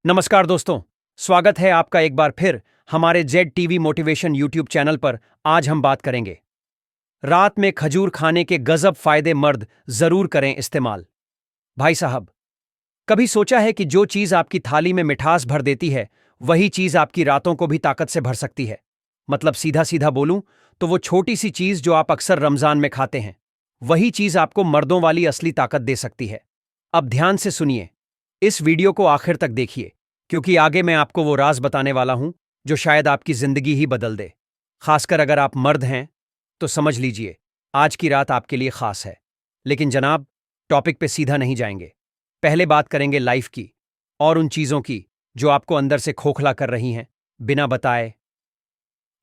नमस्कार दोस्तों। स्वागत है आपका एक बार फिर हमारे Z TV motivation YouTube channel पर। आज हम बात करेंगे रात में खजूर खाने के गजब फायदे। मर्द जरूर करें इस्तेमाल। भाई साहब, कभी सोचा है कि जो चीज आपकी थाली में मिठास भर देती है वही चीज आपकी रातों को भी ताकत से भर सकती है। मतलब सीधा सीधा बोलूं तो वो छोटी सी चीज जो आप अक्सर रमजान में खाते हैं वही चीज आपको मर्दों वाली असली ताकत दे सकती है। अब ध्यान से सुनिए, इस वीडियो को आखिर तक देखिए, क्योंकि आगे मैं आपको वो राज बताने वाला हूं जो शायद आपकी जिंदगी ही बदल दे। खासकर अगर आप मर्द हैं तो समझ लीजिए, आज की रात आपके लिए खास है। लेकिन जनाब, टॉपिक पे सीधा नहीं जाएंगे। पहले बात करेंगे लाइफ की और उन चीजों की जो आपको अंदर से खोखला कर रही हैं बिना बताए।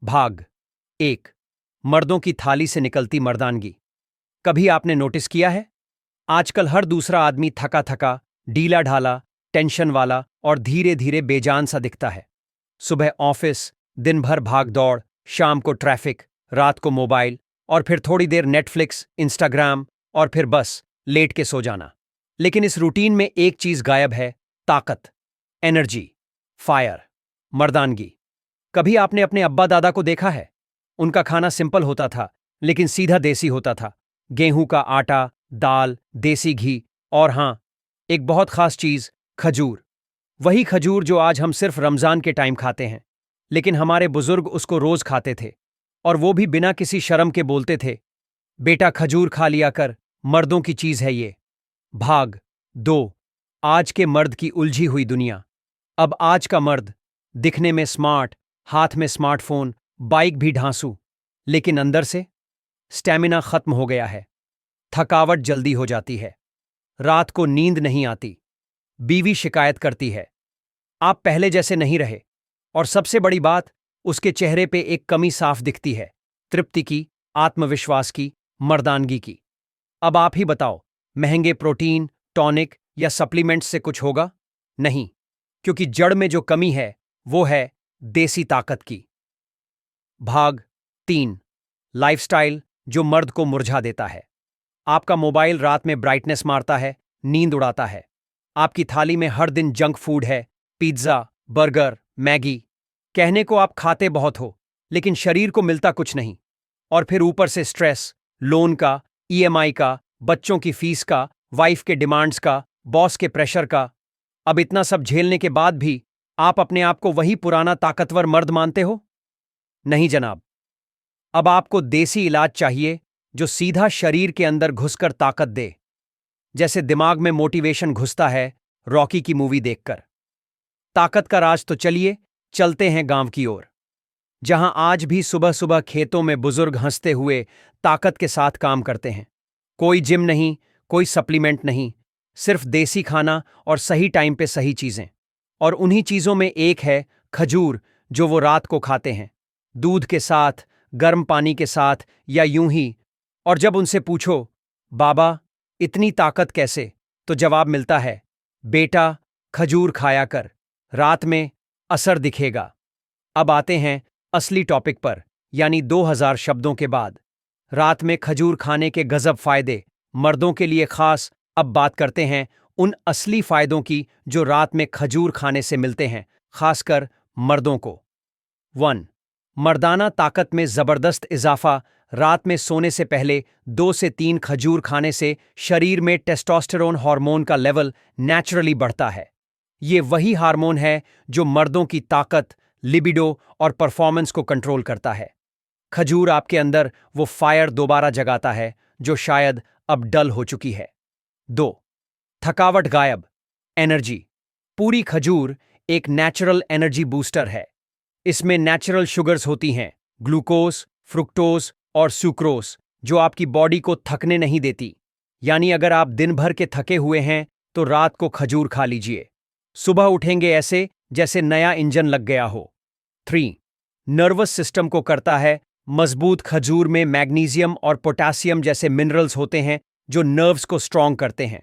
भाग एक, मर्दों की थाली से निकलती मर्दानगी। कभी आपने नोटिस किया है, आजकल हर दूसरा आदमी थका थका, ढीला ढाला, टेंशन वाला और धीरे धीरे बेजान सा दिखता है। सुबह ऑफिस, दिन भर भाग दौड़, शाम को ट्रैफिक, रात को मोबाइल और फिर थोड़ी देर नेटफ्लिक्स, इंस्टाग्राम और फिर बस लेट के सो जाना। लेकिन इस रूटीन में एक चीज गायब है, ताकत, एनर्जी, फायर, मर्दानगी। कभी आपने अपने अब्बा दादा को देखा है? उनका खाना सिंपल होता था लेकिन सीधा देसी होता था। गेहूं का आटा, दाल, देसी घी और हां, एक बहुत खास चीज, खजूर। वही खजूर जो आज हम सिर्फ रमजान के टाइम खाते हैं, लेकिन हमारे बुजुर्ग उसको रोज खाते थे। और वो भी बिना किसी शर्म के बोलते थे, बेटा खजूर खा लिया कर, मर्दों की चीज है ये। भाग दो, आज के मर्द की उलझी हुई दुनिया। अब आज का मर्द दिखने में स्मार्ट, हाथ में स्मार्टफोन, बाइक भी ढांसू, लेकिन अंदर से स्टैमिना खत्म हो गया है। थकावट जल्दी हो जाती है, रात को नींद नहीं आती, बीवी शिकायत करती है, आप पहले जैसे नहीं रहे। और सबसे बड़ी बात, उसके चेहरे पे एक कमी साफ दिखती है, तृप्ति की, आत्मविश्वास की, मर्दानगी की। अब आप ही बताओ, महंगे प्रोटीन, टॉनिक या सप्लीमेंट्स से कुछ होगा? नहीं, क्योंकि जड़ में जो कमी है वो है देसी ताकत की। भाग तीन, लाइफस्टाइल जो मर्द को मुरझा देता है। आपका मोबाइल रात में ब्राइटनेस मारता है, नींद उड़ाता है। आपकी थाली में हर दिन जंक फूड है, पिज्जा, बर्गर, मैगी। कहने को आप खाते बहुत हो, लेकिन शरीर को मिलता कुछ नहीं। और फिर ऊपर से स्ट्रेस, लोन का, ईएमआई का, बच्चों की फीस का, वाइफ के डिमांड्स का, बॉस के प्रेशर का। अब इतना सब झेलने के बाद भी आप अपने आप को वही पुराना ताकतवर मर्द मानते हो? नहीं जनाब, अब आपको देसी इलाज चाहिए जो सीधा शरीर के अंदर घुसकर ताकत दे, जैसे दिमाग में मोटिवेशन घुसता है रॉकी की मूवी देखकर। ताकत का राज तो चलिए चलते हैं गांव की ओर, जहां आज भी सुबह सुबह खेतों में बुजुर्ग हंसते हुए ताकत के साथ काम करते हैं। कोई जिम नहीं, कोई सप्लीमेंट नहीं, सिर्फ देसी खाना और सही टाइम पे सही चीजें। और उन्हीं चीजों में एक है खजूर, जो वो रात को खाते हैं, दूध के साथ, गर्म पानी के साथ या यूं ही। और जब उनसे पूछो, बाबा इतनी ताकत कैसे, तो जवाब मिलता है, बेटा खजूर खाया कर, रात में असर दिखेगा। अब आते हैं असली टॉपिक पर, यानी 2000 शब्दों के बाद। रात में खजूर खाने के गजब फायदे, मर्दों के लिए खास। अब बात करते हैं उन असली फायदों की जो रात में खजूर खाने से मिलते हैं, खासकर मर्दों को। 1, मर्दाना ताकत में जबरदस्त इजाफा। रात में सोने से पहले 2 से 3 खजूर खाने से शरीर में टेस्टोस्टेरोन हार्मोन का लेवल नेचुरली बढ़ता है। ये वही हार्मोन है जो मर्दों की ताकत, लिबिडो और परफॉर्मेंस को कंट्रोल करता है। खजूर आपके अंदर वो फायर दोबारा जगाता है जो शायद अब डल हो चुकी है। 2, थकावट गायब, एनर्जी। पूरी खजूर एक नेचुरल एनर्जी बूस्टर है। इसमें नेचुरल शुगर्स होती हैं, ग्लूकोज, फ्रुक्टोज और सुक्रोज, जो आपकी बॉडी को थकने नहीं देती। यानी अगर आप दिन भर के थके हुए हैं तो रात को खजूर खा लीजिए, सुबह उठेंगे ऐसे जैसे नया इंजन लग गया हो। 3, नर्वस सिस्टम को करता है मजबूत। खजूर में मैग्नीशियम और पोटेशियम जैसे मिनरल्स होते हैं जो नर्व्स को स्ट्रॉन्ग करते हैं।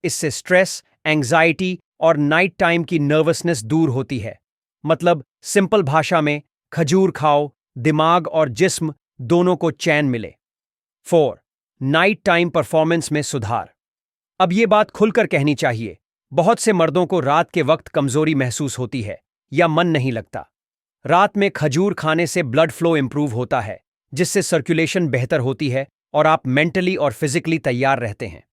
इससे स्ट्रेस, एंग्जाइटी और नाइट टाइम की नर्वसनेस दूर होती है। मतलब सिंपल भाषा में, खजूर खाओ, दिमाग और जिस्म दोनों को चैन मिले। 4, नाइट टाइम परफॉर्मेंस में सुधार। अब ये बात खुलकर कहनी चाहिए, बहुत से मर्दों को रात के वक्त कमजोरी महसूस होती है या मन नहीं लगता। रात में खजूर खाने से ब्लड फ्लो इंप्रूव होता है, जिससे सर्कुलेशन बेहतर होती है और आप मेंटली और फिजिकली तैयार रहते हैं।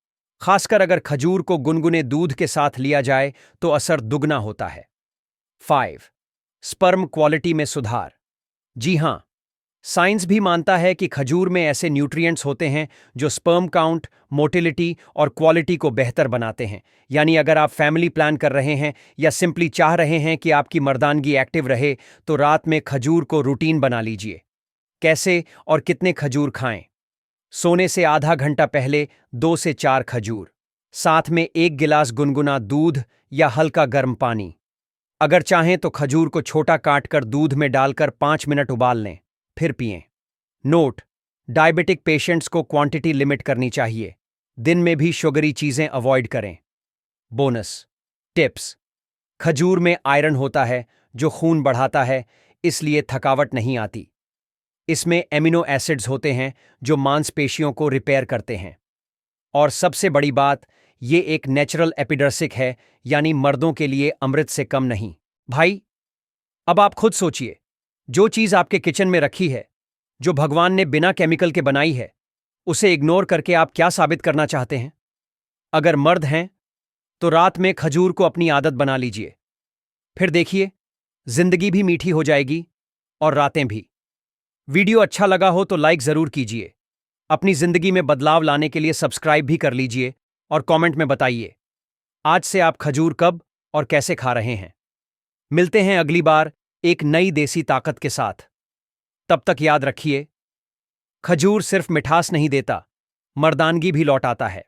खासकर अगर खजूर को गुनगुने दूध के साथ लिया जाए तो असर दुगना होता है। 5. स्पर्म क्वालिटी में सुधार। जी हां, साइंस भी मानता है कि खजूर में ऐसे न्यूट्रिएंट्स होते हैं जो स्पर्म काउंट, मोटिलिटी और क्वालिटी को बेहतर बनाते हैं। यानी अगर आप फैमिली प्लान कर रहे हैं या सिंपली चाह रहे हैं कि आपकी मर्दानगी एक्टिव रहे, तो रात में खजूर को रूटीन बना लीजिए। कैसे और कितने खजूर खाएं? सोने से आधा घंटा पहले 2 से 4 खजूर, साथ में 1 गिलास गुनगुना दूध या हल्का गर्म पानी। अगर चाहें तो खजूर को छोटा काटकर दूध में डालकर 5 मिनट उबाल लें, फिर पिएं। नोट: डायबिटिक पेशेंट्स को क्वांटिटी लिमिट करनी चाहिए। दिन में भी शुगरी चीजें अवॉइड करें। बोनस टिप्स: खजूर में आयरन होता है जो खून बढ़ाता है, इसलिए थकावट नहीं आती। इसमें एमिनो एसिड्स होते हैं जो मांसपेशियों को रिपेयर करते हैं। और सबसे बड़ी बात, ये एक नेचुरल एपिडर्सिक है, यानी मर्दों के लिए अमृत से कम नहीं। भाई, अब आप खुद सोचिए, जो चीज आपके किचन में रखी है, जो भगवान ने बिना केमिकल के बनाई है, उसे इग्नोर करके आप क्या साबित करना चाहते हैं? अगर मर्द हैं तो रात में खजूर को अपनी आदत बना लीजिए। फिर देखिए, जिंदगी भी मीठी हो जाएगी और रातें भी। वीडियो अच्छा लगा हो तो लाइक जरूर कीजिए। अपनी जिंदगी में बदलाव लाने के लिए सब्सक्राइब भी कर लीजिए और कमेंट में बताइए आज से आप खजूर कब और कैसे खा रहे हैं। मिलते हैं अगली बार एक नई देसी ताकत के साथ। तब तक याद रखिए, खजूर सिर्फ मिठास नहीं देता, मर्दानगी भी लौटाता है।